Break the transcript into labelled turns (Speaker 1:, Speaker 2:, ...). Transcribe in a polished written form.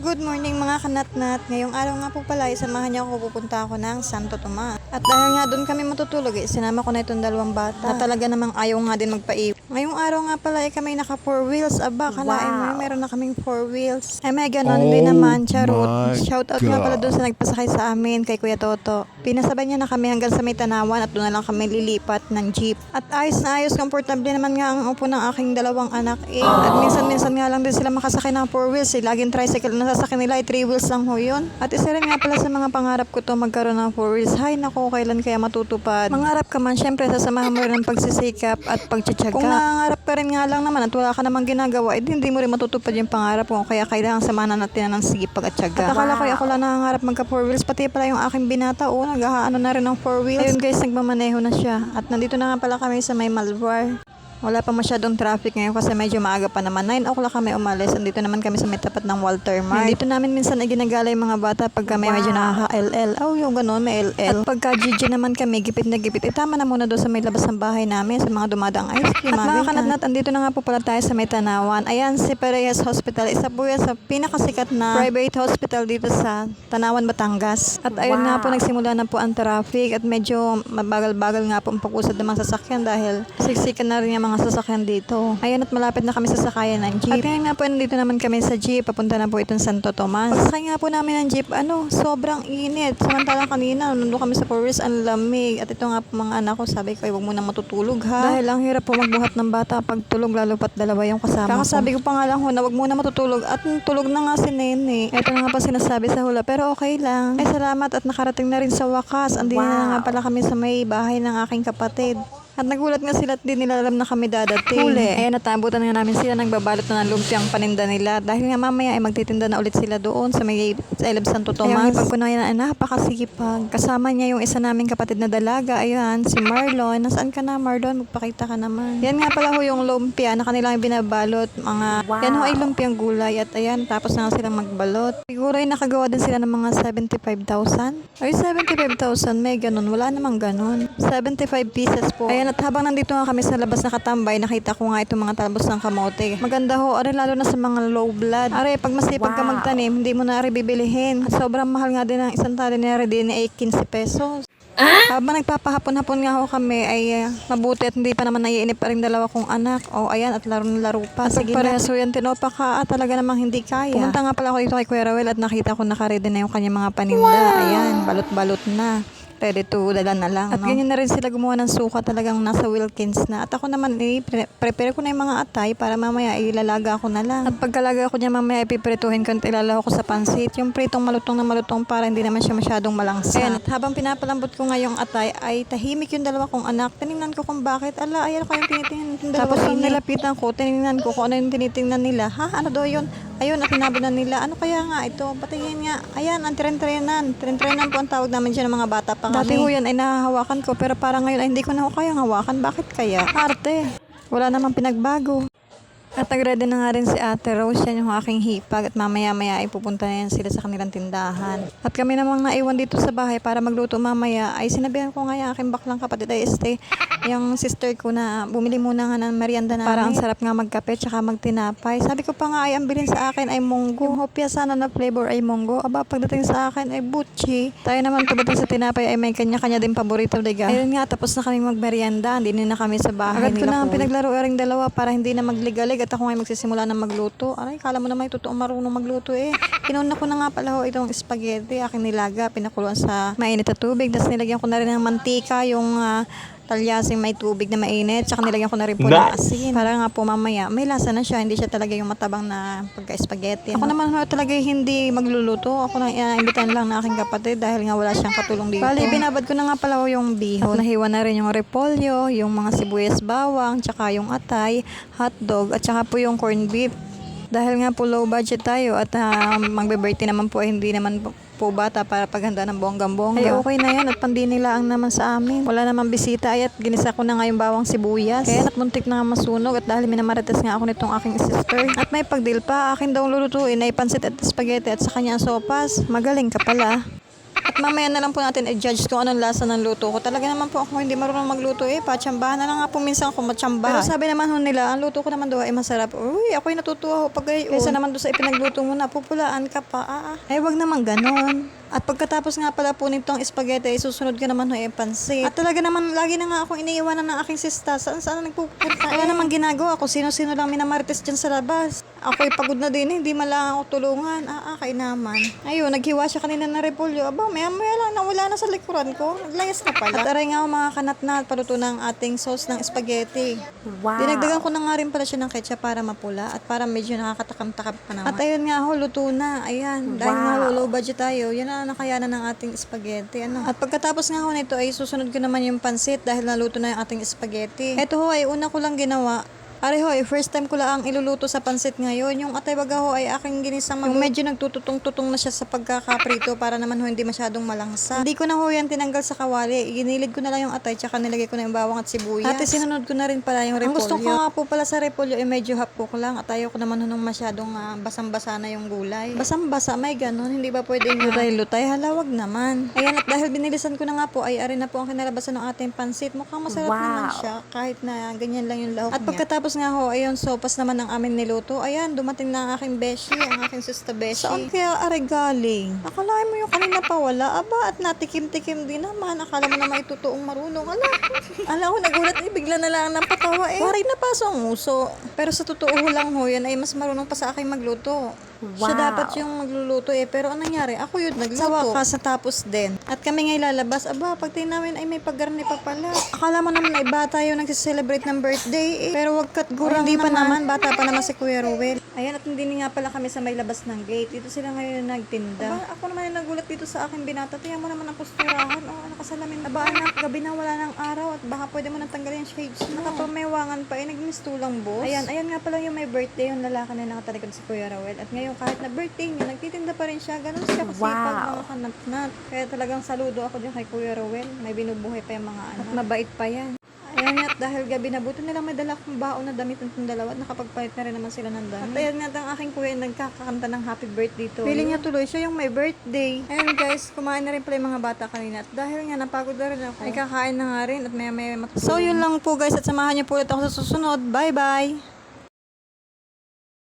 Speaker 1: Good morning mga kanatnat. Ngayong araw nga po pala, samahan niyo ako, pupunta ako ng Santo Tomas. At dahil nga doon kami matutulog, sinama ko na itong dalawang bata na talaga namang ayaw nga din magpaiwan. Ngayong araw nga pala kami naka 4 wheels. Aba, kalain mo, meron na kaming 4 wheels. Ay may ganon, hindi naman, charot. Shout out nga pala doon sa nagpasakay sa amin kay Kuya Toto. Pinasabay niya na kami hanggang sa may Tanawan at doon na lang kami lilipat ng jeep. At ayos na ayos, comfortable naman nga ang upo ng aking dalawang anak At minsan-minsan nga lang din sila makasakay ng 4 wheels. Laging tricycle na sasakyan nila ay 3 wheels lang ho yun. At isa rin nga pala sa mga pangarap ko to magkaroon ng 4 wheels. Hay nako, kailan kaya matutupad? Mangarap ka man, syempre sasamahan mo rin ng pagsisikap at pagtsatsaga. Kung nangarap ka rin nga lang naman at wala ka namang ginagawa, hindi mo rin matutupad yung pangarap mo. Kaya kailangan samahan natin ng sigipag at tsaga. At akala ko ako lang nangangarap magka 4 wheels, pati pala yung aking binata, naghahaano na rin ng 4 wheels. Ayun guys, nagmamaneho na siya. At nandito na nga pala kami sa may Malvar. Wala pa masyadong traffic ngayon kasi medyo maaga pa naman. 9 o'clock kami umalis. Andito naman kami sa may tapat ng Walter Mart. Dito namin minsan ay ginagala yung mga bata pag kami medyo nakaka-LL. Yung gano'n, may LL. At pagka GG naman kami, gipit na gipit. Tama na muna doon sa may labas ng bahay namin sa mga dumadaang ice cream. At mga kanatnat, andito na nga po pala tayo sa may Tanawan. Ayan, si Perez Hospital. Isa po yan sa pinakasikat na private hospital dito sa Tanawan, Batangas. At ayun nga po, nagsimula na po ang traffic at medyo mabagal-bagal nga po ang pag-usad ng mga sasakyan dahil siksikan na rin yung mga sasakyan dito. Ayun, at malapit na kami sa sakayan ng jeep. At ngayon nga po, nandito naman kami sa jeep. Papunta na po itong Santo Tomas. Pagsakay nga po namin ng jeep, sobrang init. Samantalang kanina, nandun kami sa forest, ang lamig. At ito nga po mga anak ko, sabi ko, huwag muna matutulog ha. Dahil ang hirap po magbuhat ng bata pag tulog, lalo pat dalawa yung kasama ko. Sabi ko pa nga lang na huwag muna matutulog. At tulog na nga si Nene. Ito na nga pa sinasabi sa hula, pero okay lang. Ay salamat at nakarating na rin sa wakas. Andin na nga pala kami sa may bahay ng aking kapatid. At nagulat nga sila at di nila alam na kami dadating. Huli. Natabutan nga namin sila, nagbabalot na ng lumpiang paninda nila. Dahil nga mamaya ay magtitinda na ulit sila doon sa may Ileb Santo Tomas. Ayun, ipagpunayan na napakasikipag. Kasama niya yung isa naming kapatid na dalaga. Ayan, si Marlon. Nasaan ka na, Marlon? Magpakita ka naman. Yan nga pala ho yung lumpia na kanilang binabalot. Yan ho ay lumpiang gulay. At ayan, tapos na nga silang magbalot. Siguro ay nakagawa din sila ng mga 75,000. Ay, 75,000. May ganun. Wala namang ganun. 75 pieces po. Ayan, at habang nandito nga kami sa labas nakatambay, nakita ko nga itong mga talbos ng kamote. Maganda ho, lalo na sa mga low blood. Pag masipag ka magtanim, hindi mo na bibilihin. At sobrang mahal nga din ang isang tali ni din ay 15 pesos. Habang nagpapahapon-hapon nga ho kami ay mabuti at hindi pa naman naiinip pa rin dalawa kong anak. Ayan, at laro na laro pa. Sige na. So yan, tinopa ka talaga namang hindi kaya. Pumunta nga pala ako dito kay Kuya Rawel at nakita ko nakaredy na yung kanyang mga paninda. Ayan, balot-balot na. Ready to dala na lang. At ganyan na rin sila gumawa ng suka, talagang nasa Wilkins na. At ako naman, prepare ko na yung mga atay para mamaya ilalaga ko na lang. At pagkalaga ko niya mamaya, ipiprituhin ko at ilalaga ko sa pansit. Yung pritong malutong na malutong para hindi naman siya masyadong malangsa. Ayan, at habang pinapalambot ko nga yung atay, ay tahimik yung dalawa kong anak. Tinignan ko kung bakit. Ayan ko yung tinitingnan yung dalawa. Tapos yung nilapitan ko, tinignan ko kung ano yung tinitingnan nila. Ano daw yun? Ayun, at sinabi na nila, ano kaya nga ito? Patingin nga. Ayan, ang tren-trenan. Tren-trenan po ang tawag namin dyan ng mga bata pa kami. Dati ho yan ay nahahawakan ko, pero parang ngayon ay hindi ko na kayang hawakan. Bakit kaya? Arte. Wala namang pinagbago. At nag-ready na nga rin si Ate Rose, yan yung aking hipag at mamaya-maya ay pupunta na yan sila sa kanilang tindahan. At kami namang naiwan dito sa bahay para magluto mamaya ay sinabihan ko nga yung aking baklang kapatid ay yung sister ko na bumili muna nga ng merienda namin. Para ang sarap nga magkape tsaka magtinapay. Sabi ko pa nga ay ang bilhin sa akin ay munggo. Yung hopya sana na flavor ay munggo. Pagdating sa akin ay butchi. Tayo naman pagdating sa tinapay ay may kanya-kanya din paborito, diga. Ayun nga, tapos na kami magmerienda. Hindi na kami sa bahay. Agad ko na pinaglaro ring dalawa para hindi na magligalig at ako ngayon magsisimula na magluto. Kala mo na may totoong marunong magluto Kinuna ko na nga pala itong spaghetti, aking nilaga, pinakuluan sa mainit na tubig. Tapos nilagyan ko na rin ng mantika, yung talyasing may tubig na mainit. Tsaka nilagyan ko na rin po ng asin. Para nga po mamaya, may lasa na siya. Hindi siya talaga yung matabang na pagka-spaghetti. Ako naman talaga hindi magluluto. Ako na imbitan lang na aking kapatid dahil nga wala siyang katulong dito. Bali, binabad ko na nga pala yung bihon. At nahiwa na rin yung repolyo, yung mga sibuyas bawang, tsaka yung atay, hotdog, at tsaka po yung corned beef. Dahil nga po low budget tayo at magbe-birthday naman po hindi naman po bata para paghanda ng bonggang-bongga. Ay okay na yan at pandinilaang naman sa amin. Wala namang bisita at ginisa ko na nga yung bawang sibuyas. Kaya muntik na nga masunog at dahil minamarites nga ako nitong aking sister. At may pagdil pa, akin daw lulutuin ay pansit at spaghetti at sa kanya sopas. Magaling ka pala. At mamaya na lang po natin i-judge kung anong lasa ng luto ko. Talaga naman po ako hindi marunong magluto patsambahan na lang nga po minsan ako matsambahan. Pero sabi naman ho nila, ang luto ko naman daw ay masarap. Uy, ako'y natutuwa ho pag gayon. Kaysa naman doon sa ipinagluto mo na, pupulaan ka pa. Wag naman ganon. At pagkatapos nga pala po nitong spaghetti, susunod ka naman ho pansit. At talaga naman, lagi na nga akong iniiwanan ng aking sista. Saan nagpupunta? Wala namang ginagawa. Kung sino-sino lang minamarites dyan sa labas. Ako'y pagod na din, hindi man lang ako tulungan. Kay naman. Ayun, naghiwa siya kanina na repolyo. Aba, maya lang, nawala na sa likuran ko. Naglayas na pala. At aray nga mga kanat-nat, paluto ng ating sauce ng spaghetti.
Speaker 2: Wow.
Speaker 1: Dinagdagan ko na nga rin pala siya ng ketchup para mapula at para medyo nakakatakam-takam pa naman. At ayun nga ho, luto na. Ayan, dahil nga ho, low budget tayo, yan na nakayanan ng ating spaghetti. At pagkatapos nga ho nito ay susunod ko naman yung pansit dahil naluto na yung ating spaghetti. Ito ho ay una ko lang ginawa. Hoy, first time ko lang iluluto sa pansit ngayon. Yung atay baga ho ay aking ginisang yung medyo nagtututong-tutong na siya sa pagkakaprito para naman ho hindi masyadong malangsa. Hindi ko na ho yan tinanggal sa kawali. Ginilid ko na lang yung atay tsaka nilagay ko na yung bawang at sibuyas. At sinunod ko na rin pala yung repolyo. Ang gusto ko nga po pala sa repolyo ay medyo half cook lang at ayaw ko naman ho nung masyadong basang-basa na yung gulay. Basang-basa, may ganun. Hindi ba pwedeng lutay-lutay? Halawag naman. Ayan, at dahil binilisan ko na nga po ay arin na po ang kinalabasan ng ating pansit. Mukhang masarap naman siya kahit na ganyan lang yung lahok niya. At pagkatapos nga ho, ayun, sopas naman ang amin niluto. Ayan, dumating na ang aking beshi, ang aking sista beshi. Saan kaya galing? Akalain mo yung kanina pa wala. Aba, at natikim-tikim din naman. Akala mo na may totoong marunong. Ala ko, nagulat bigla na lang ng patawa Waray na paso ang uso. Pero sa totoo lang ho, yan ay mas marunong pa sa aking magluto. Siya dapat yung magluluto pero anong nangyari? Ako yun nagluto. Sa wakas, natapos din. At kami ngay lalabas, aba, pagtingin namin ay may paggarni pa pala. Akala mo naman ay bata yung nagsiselebrate ng birthday Pero wag kat gurang hindi pa naman, bata pa naman si Kuya Ruel. Ayan, at hindi nga pala kami sa may labas ng gate. Dito sila ngayon nagtinda. Aba, ako naman yung nagulat dito sa aking binata. Tingnan mo naman ang posturahan. Nakasalamin. Aba, anak, gabi na wala ng araw at baka pwede mo nang tanggalin yung shades mo. Nakapamewangan pa nagmistulang boss. Ayan nga pala yung may birthday, yung lalaki na nakatalikod si Kuya Ruel. At ngayon kahit na birthday niya, nagtitinda pa rin siya. Ganun siya kasipag mga kanat-nat. Kaya talagang saludo ako dyan kay Kuya Ruel. May binubuhay pa yung mga anak. At mabait pa yan. Ayan nga, dahil gabi na buto nila may dala akong baon na damit ng dalawa at nakapagpalit na rin naman sila ng damit. At ayan nga, ang aking kuya nagkakakanta ng happy birthday to. Feeling niya tuloy siya yung may birthday. Ayan guys, kumain na rin pala yung mga bata kanina. At dahil nga napagod na rin ako, ay kakain na nga rin at may So yun lang po guys, at samahan niyo po ulit ako sa susunod. Bye bye!